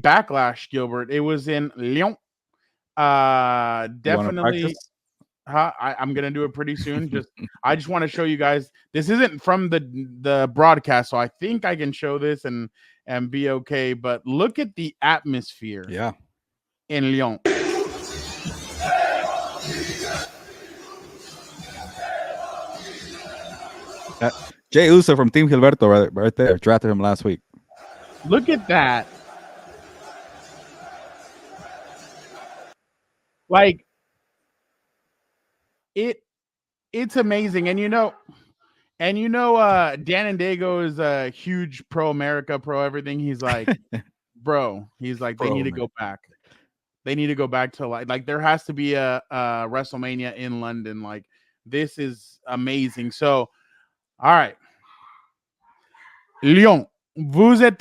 Backlash, Gilbert. It was in Lyon. Definitely. I'm gonna do it pretty soon. I just want to show you guys. This isn't from the broadcast, so I think I can show this and be okay. But look at the atmosphere. Yeah. In Lyon. Jey Uso from Team Gilberto right there. Drafted him last week. Look at that. Like it's amazing. And Dan and Dago is a huge pro America, pro everything. He's like, bro, he's like, they need to go back. They need to go back to like there has to be a WrestleMania in London. Like, this is amazing. So, all right. Lyon, vous êtes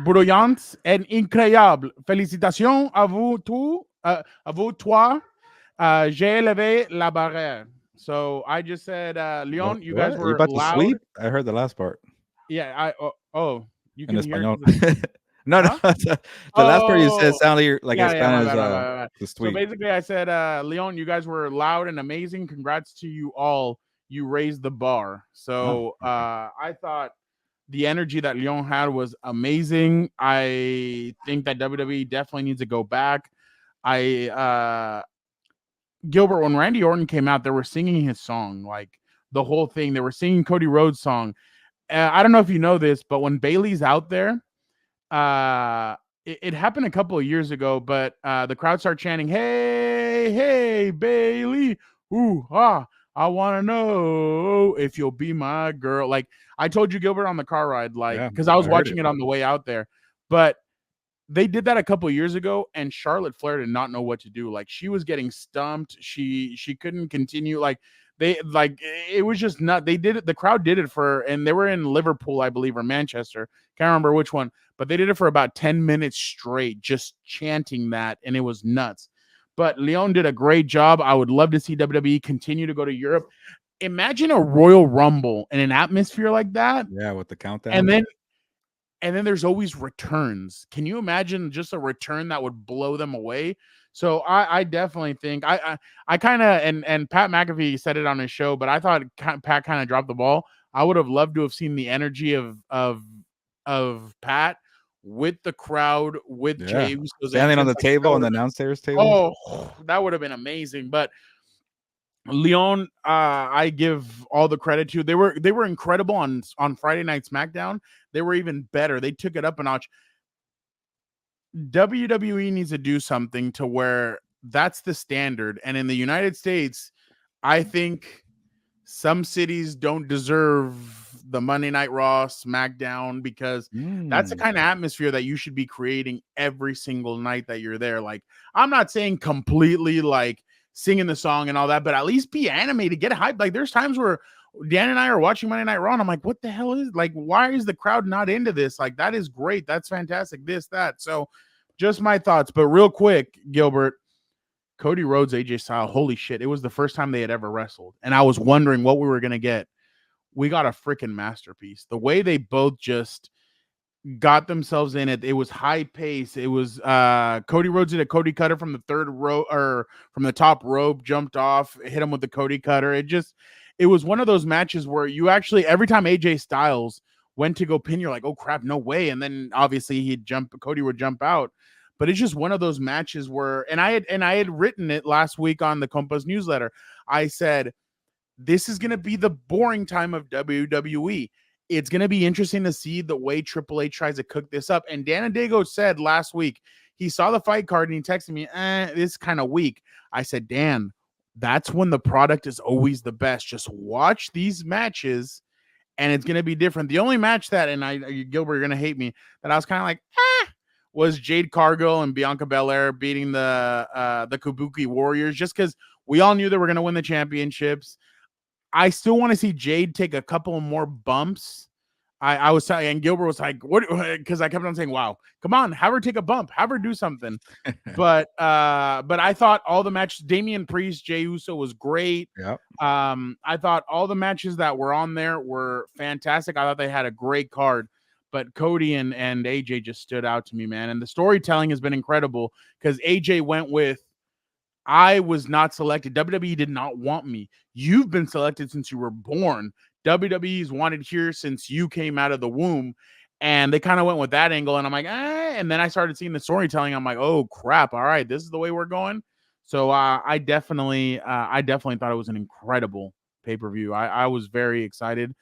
brillants et incroyables. Félicitations à vous tous, à vous trois. J'ai élevé la barrière. So I just said, Lyon, you guys were you about loud. To sleep? I heard the last part. Yeah, you can hear it. No, the last part you said sounded like Spanish. So basically, I said, Lyon, you guys were loud and amazing. Congrats to you all. You raised the bar. So I thought the energy that Lyon had was amazing. I think that WWE definitely needs to go back. Gilbert, when Randy Orton came out, they were singing his song, like the whole thing. They were singing Cody Rhodes' song. I don't know if you know this, but when Bayley's out there, it happened a couple of years ago, but the crowd started chanting, "Hey, hey, Bayley, ooh, ah, I want to know if you'll be my girl." Like I told you, Gilbert, on the car ride, like because I was watching it on the way out there, but they did that a couple of years ago, and Charlotte Flair did not know what to do. Like she was getting stumped. She couldn't continue. Like it was just not. They did it. The crowd did it and they were in Liverpool, I believe, or Manchester. Can't remember which one, but they did it for about 10 minutes straight, just chanting that, and it was nuts. But Lyon did a great job. I would love to see WWE continue to go to Europe. Imagine a Royal Rumble in an atmosphere like that. Yeah, with the countdown. And then there's always returns. Can you imagine just a return that would blow them away? So I definitely think I kind of and Pat McAfee said it on his show, but I thought Pat kind of dropped the ball. I would have loved to have seen the energy of Pat with the crowd, with Jey standing on the table, on the downstairs table. Oh, that would have been amazing. But Lyon, I give all the credit to. They were incredible on Friday Night SmackDown. They were even better. They took it up a notch. WWE needs to do something to where that's the standard. And in the United States, I think some cities don't deserve the Monday Night Raw, SmackDown, because that's the kind of atmosphere that you should be creating every single night that you're there. Like, I'm not saying completely like singing the song and all that, but at least be animated, get hyped. Like, there's times where Dan and I are watching Monday Night Raw, and I'm like, what the hell is, like, why is the crowd not into this? Like, that is great. That's fantastic. This, that. So just my thoughts. But real quick, Gilbert, Cody Rhodes, AJ Styles, holy shit. It was the first time they had ever wrestled. And I was wondering what we were going to get. We got a freaking masterpiece. The way they both just got themselves in it. It was high pace. It was Cody Rhodes did a Cody Cutter from the third row, or from the top rope, jumped off, hit him with the Cody Cutter. It was one of those matches where you actually, every time AJ Styles went to go pin, you're like, oh crap, no way. And then obviously Cody would jump out. But it's just one of those matches where, and I had written it last week on the Compas newsletter. I said, this is going to be the boring time of WWE. It's going to be interesting to see the way Triple H tries to cook this up. And Dan Dago said last week, he saw the fight card and he texted me, this is kind of weak. I said, Dan, that's when the product is always the best. Just watch these matches and it's going to be different. The only match that, and Gilbert, you're going to hate me, that I was kind of like, was Jade Cargill and Bianca Belair beating the Kabuki Warriors, just because we all knew they were going to win the championships. I still want to see Jade take a couple more bumps. I was telling, and Gilbert was like, "What?" Because I kept on saying, "Wow, come on, have her take a bump, have her do something." but I thought all the matches, Damian Priest, Jey Uso was great. Yep. I thought all the matches that were on there were fantastic. I thought they had a great card. but Cody and AJ just stood out to me, man. And the storytelling has been incredible because AJ went with, I was not selected. WWE did not want me. You've been selected since you were born. WWE's wanted here since you came out of the womb. And they kind of went with that angle. And I'm like, eh. And then I started seeing the storytelling. I'm like, oh crap. All right, this is the way we're going. So I definitely thought it was an incredible pay-per-view. I was very excited.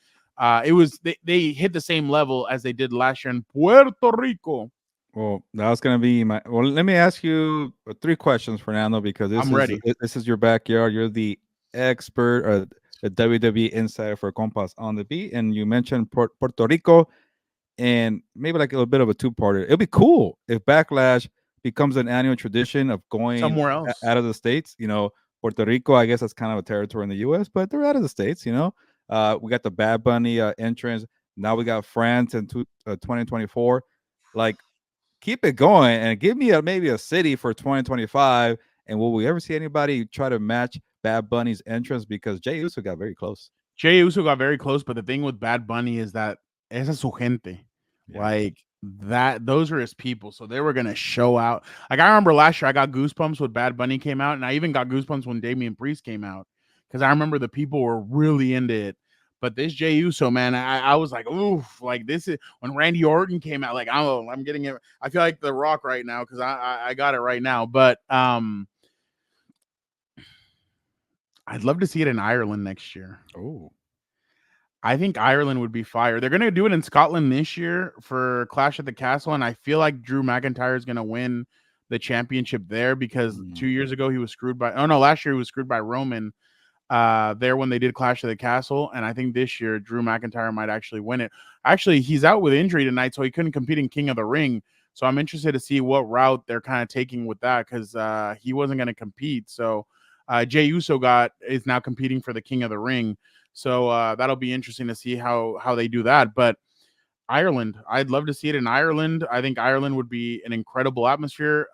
It was they hit the same level as they did last year in Puerto Rico. Well, that was gonna be my. Well, let me ask you 3 questions, Fernando, because I'm ready. this is your backyard. You're the expert or the WWE insider for Compas on the beat, and you mentioned Puerto Rico, and maybe like a little bit of a 2-parter. It'll be cool if Backlash becomes an annual tradition of going Somewhere else. out of the states. Puerto Rico, I guess that's kind of a territory in the U.S., but they're out of the states. We got the Bad Bunny entrance. Now we got France in 2024. Like, keep it going and give me maybe a city for 2025. And will we ever see anybody try to match Bad Bunny's entrance? Because Jey Uso got very close. Jey Uso got very close, but the thing with Bad Bunny is that esa su gente. Yeah. Like that, those are his people. So they were gonna show out. Like I remember last year, I got goosebumps when Bad Bunny came out, and I even got goosebumps when Damian Priest came out because I remember the people were really into it. But this Jey Uso, man, I was like, oof, like this is when Randy Orton came out. Like I'm getting it. I feel like The Rock right now because I got it right now. But I'd love to see it in Ireland next year. Oh, I think Ireland would be fire. They're going to do it in Scotland this year for Clash at the Castle, and I feel like Drew McIntyre is going to win the championship there because 2 years ago he was screwed by. Oh no, last year he was screwed by Roman there when they did Clash at the Castle, and I think this year Drew McIntyre might actually win it. Actually, he's out with injury tonight, so he couldn't compete in King of the Ring. So I'm interested to see what route they're kind of taking with that because he wasn't going to compete. So Jey Uso is now competing for the King of the Ring. So that'll be interesting to see how they do that. But Ireland, I'd love to see it in Ireland. I think Ireland would be an incredible atmosphere.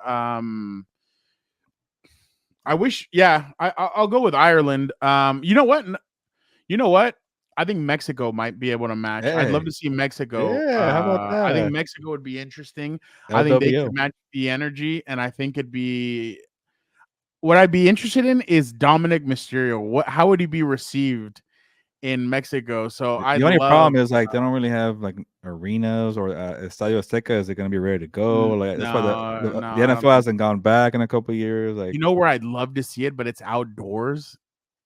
I wish, yeah, I'll go with Ireland. You know what? I think Mexico might be able to match. hey. I'd love to see Mexico. Yeah, how about that? I think Mexico would be interesting. LWO. I think they could match the energy, and I think it'd be. What I'd be interested in is Dominic Mysterio. How would he be received in Mexico? So The only problem is like they don't really have like arenas or Estadio Azteca. Is it going to be ready to go? Like that's why the NFL hasn't gone back in a couple of years. Like, you know where I'd love to see it, but it's outdoors.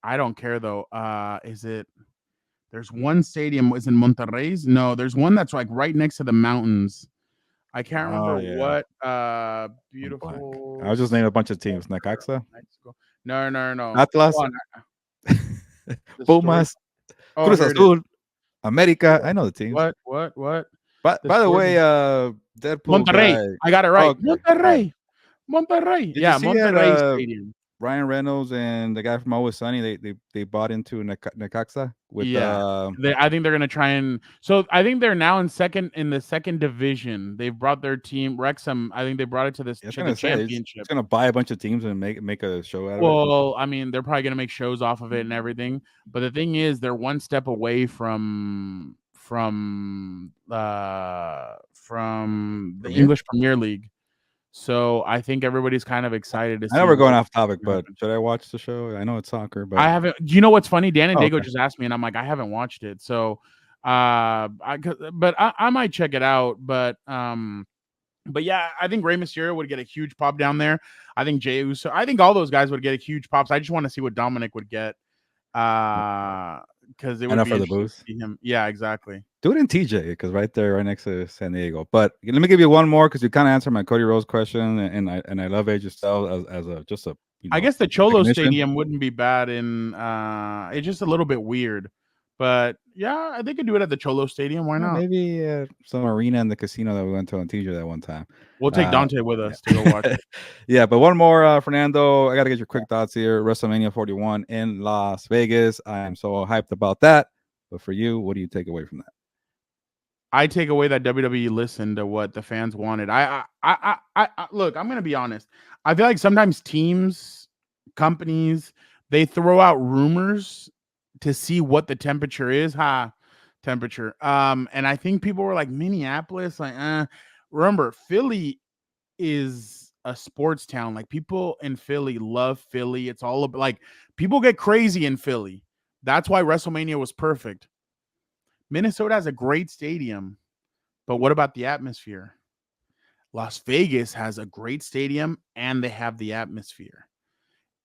I don't care though. Is it? There's one stadium. Is in Monterrey's? No, there's one that's like right next to the mountains. I can't remember what beautiful. I was just naming a bunch of teams. Necaxa? No. Atlas. Pumas. Cruz Azul. America. I know the teams. What? By the way, Deadpool Monterrey. guy. I got it right. Okay. Monterrey. Did you see Monterrey Stadium. Ryan Reynolds and the guy from Always Sunny, they bought into Necaxa with I think they're gonna try and I think they're now in the second division. They've brought their team Wrexham. I think they brought it to the championship. It's gonna buy a bunch of teams and make a show out of it. Well, I mean, they're probably gonna make shows off of it and everything. But the thing is, they're one step away from the English Premier League. So I think everybody's kind of excited to see. I know we're going off topic, but should I watch the show? I know it's soccer, but I haven't. Do you know what's funny? Dan and Dago just asked me, and I'm like, I haven't watched it. So, I might check it out. But yeah, I think Rey Mysterio would get a huge pop down there. I think Jey Uso. I think all those guys would get a huge pops. I just want to see what Dominic would get. Because it would be for the booth. To see him. Yeah, exactly. Do it in TJ because right next to San Diego. But let me give you one more because you kind of answered my Cody Rhodes question, and I love AJ Styles as a I guess the Cholo Stadium wouldn't be bad in. It's just a little bit weird, but yeah, they could do it at the Cholo Stadium. Why not? Maybe some arena in the casino that we went to on TJ that one time. We'll take Dante with us to go watch it. Yeah, but one more, Fernando. I got to get your quick thoughts here. WrestleMania 41 in Las Vegas. I am so hyped about that. But for you, what do you take away from that? I take away that WWE listened to what the fans wanted. I look, I'm going to be honest. I feel like sometimes teams, companies, they throw out rumors to see what the temperature is. temperature. And I think people were like Minneapolis, like, remember Philly is a sports town. Like people in Philly love Philly. It's all about like people get crazy in Philly. That's why WrestleMania was perfect. Minnesota has a great stadium, but what about the atmosphere? Las Vegas has a great stadium and they have the atmosphere.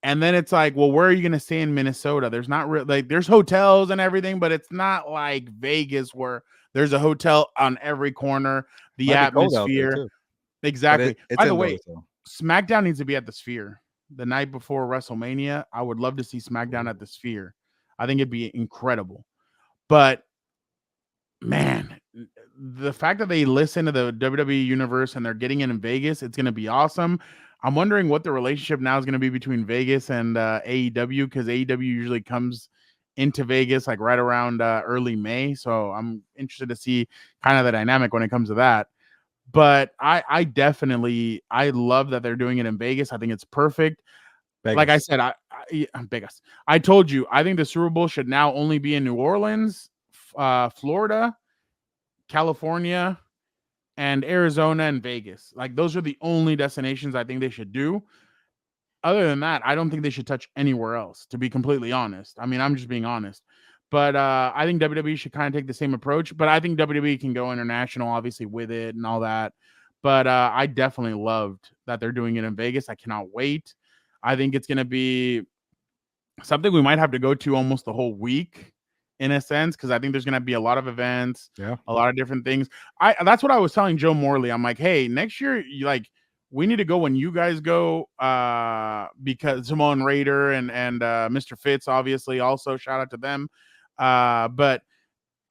And then it's like, well, where are you going to stay in Minnesota? There's not like there's hotels and everything, but it's not like Vegas where there's a hotel on every corner. The Might be cold out there atmosphere, too, but exactly. it's By the way, indoors though. SmackDown needs to be at the Sphere the night before WrestleMania. I would love to see SmackDown at the Sphere. I think it'd be incredible. But man, the fact that they listen to the WWE universe and they're getting it in Vegas, it's going to be awesome. I'm wondering what the relationship now is going to be between Vegas and AEW, because AEW usually comes into Vegas like right around early May. So I'm interested to see kind of the dynamic when it comes to that. But I definitely I love that they're doing it in Vegas. I think it's perfect. Like I Vegas. said, Vegas. I told you, I think the Super Bowl should now only be in New Orleans, Florida, California, and Arizona and Vegas. Like those are the only destinations I think they should do. Other than that, I don't think they should touch anywhere else, to be completely honest. I mean, I'm just being honest. But I think WWE should kind of take the same approach. But I think WWE can go international, obviously, with it and all that. But I definitely loved that they're doing it in Vegas. I cannot wait. I think it's going to be something we might have to go to almost the whole week in a sense, because I think there's going to be a lot of events, Yeah. a lot of different things. That's what I was telling Joe Morley. I'm like, hey, next year, we need to go when you guys go, because Simone Raider and Mr. Fitz, obviously, also shout out to them. But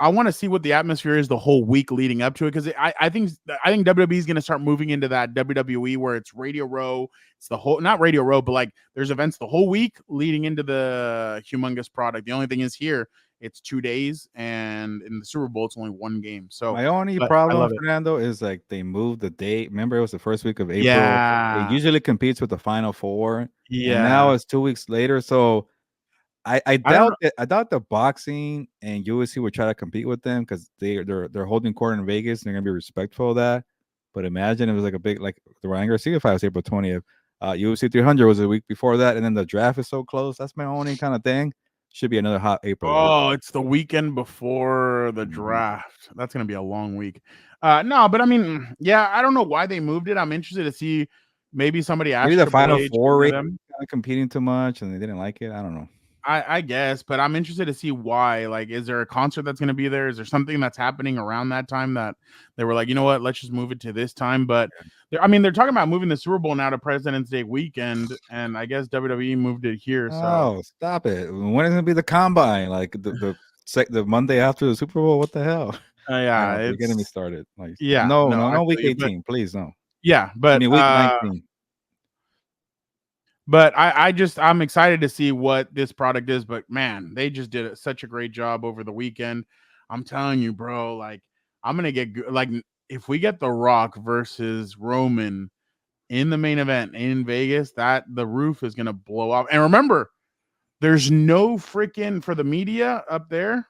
I want to see what the atmosphere is the whole week leading up to it, because I think WWE is going to start moving into that WWE where it's Radio Row. It's the whole, not Radio Row, but like there's events the whole week leading into the humongous product. The only thing is here it's 2 days, and in the Super Bowl it's only one game. So, My only but I problem, love it. Fernando, is like they moved the date. Remember, it was the first week of April. It Yeah, usually competes with the Final Four, and now yeah. it's 2 weeks later. So I I don't know. doubt that. I doubt the boxing and UFC would try to compete with them because they're holding court in Vegas and they're gonna be respectful of that. But imagine it was like a big like the Ryan Garcia fight was April 20th. UFC 300 was a week before that, and then the draft is so close. That's my only kind of thing. Should be another hot April there. Oh, it's the weekend before the Mhm. draft. That's gonna be a long week. No, but I mean, yeah, I don't know why they moved it. I'm interested to see. Maybe somebody Maybe asked the Triple Final H Four for race them. kind of competing too much, and they didn't like it. I don't know. I guess, but I'm interested to see why. Like, is there a concert that's going to be there? Is there something that's happening around that time that they were like, you know what, let's just move it to this time? But I mean, they're talking about moving the Super Bowl now to President's Day weekend, and I guess WWE moved it here. So, Oh, stop it! When is it gonna be the combine? Like the Monday after the Super Bowl? What the hell? yeah, You're getting me it's started. Like, yeah, no, no, no, I no, feel week you, but 18, please, no. yeah, I mean, week 19. but I'm excited to see what this product is. But man, they just did such a great job over the weekend. I'm telling you, bro. Like, I'm gonna get like if we get The Rock versus Roman in the main event in Vegas, that the roof is gonna blow off. And remember, there's no freaking for the media up there.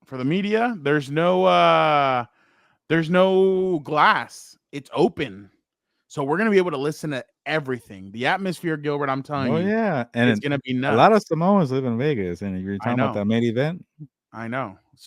For the media, there's no glass. It's open. So we're gonna be able to listen to everything. The atmosphere, Gilbert, I'm telling Oh you, yeah, it's and gonna be a lot of nuts. Samoans live in Vegas, and if you're I talking about know. that main event, I know.